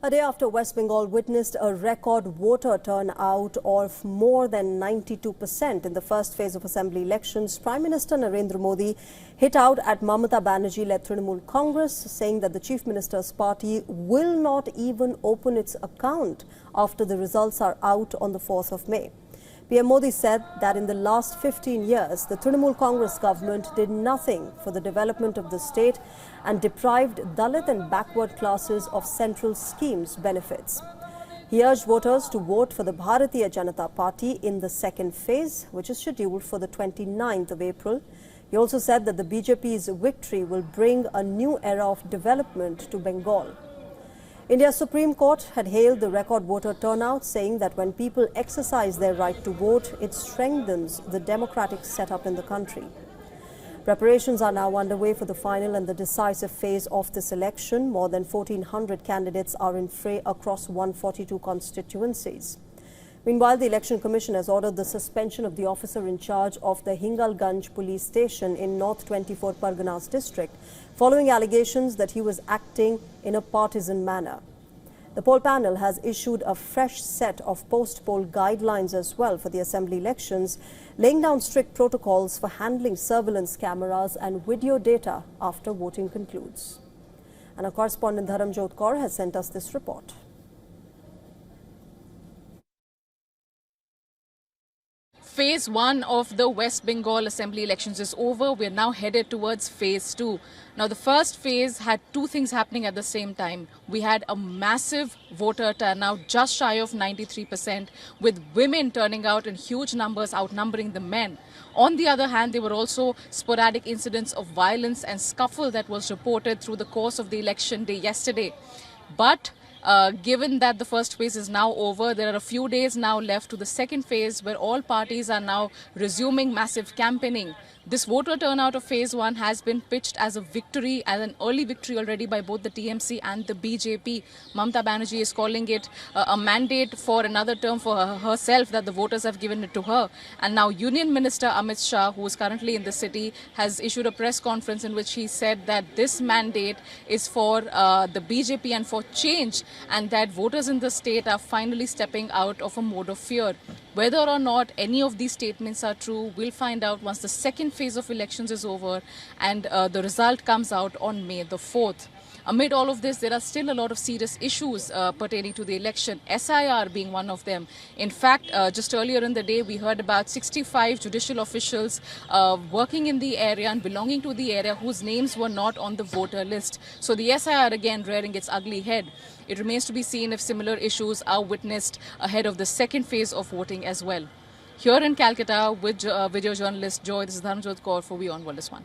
A day after West Bengal witnessed a record voter turnout of more than 92% in the first phase of assembly elections, Prime Minister Narendra Modi hit out at Mamata Banerjee-led Trinamool Congress, saying that the Chief Minister's party will not even open its account after the results are out on the 4th of May. PM Modi said that in the last 15 years, the Trinamool Congress government did nothing for the development of the state and deprived Dalit and backward classes of central schemes benefits. He urged voters to vote for the Bharatiya Janata Party in the second phase, which is scheduled for the 29th of April. He also said that the BJP's victory will bring a new era of development to Bengal. India's Supreme Court had hailed the record voter turnout, saying that when people exercise their right to vote, it strengthens the democratic setup in the country. Preparations are now underway for the final and the decisive phase of this election. More than 1,400 candidates are in fray across 142 constituencies. Meanwhile, the Election Commission has ordered the suspension of the officer in charge of the Hingalganj police station in North 24 Parganas district, following allegations that he was acting in a partisan manner. The poll panel has issued a fresh set of post-poll guidelines as well for the assembly elections, laying down strict protocols for handling surveillance cameras and video data after voting concludes. And our correspondent Dharamjot Kaur has sent us this report. Phase 1 of the West Bengal Assembly elections is over. We are now headed towards Phase 2. Now, the first phase had two things happening at the same time. We had a massive voter turnout, just shy of 93%, with women turning out in huge numbers, outnumbering the men. On the other hand, there were also sporadic incidents of violence and scuffle that was reported through the course of the election day yesterday. But given that the first phase is now over, there are a few days now left to the second phase, where all parties are now resuming massive campaigning. This voter turnout of Phase 1 has been pitched as a victory, as an early victory already by both the TMC and the BJP. Mamata Banerjee is calling it a mandate for another term for herself, that the voters have given it to her. And now Union Minister Amit Shah, who is currently in the city, has issued a press conference in which he said that this mandate is for the BJP and for change, and that voters in the state are finally stepping out of a mode of fear. Whether or not any of these statements are true, we'll find out once the second phase of elections is over and the result comes out on May the 4th. Amid all of this, there are still a lot of serious issues pertaining to the election, SIR being one of them. In fact, just earlier in the day, we heard about 65 judicial officials working in the area and belonging to the area whose names were not on the voter list. So the SIR again rearing its ugly head. It remains to be seen if similar issues are witnessed ahead of the second phase of voting as well. Here in Calcutta with video journalist Joy, this is Dharamjot Kaur for WION The World.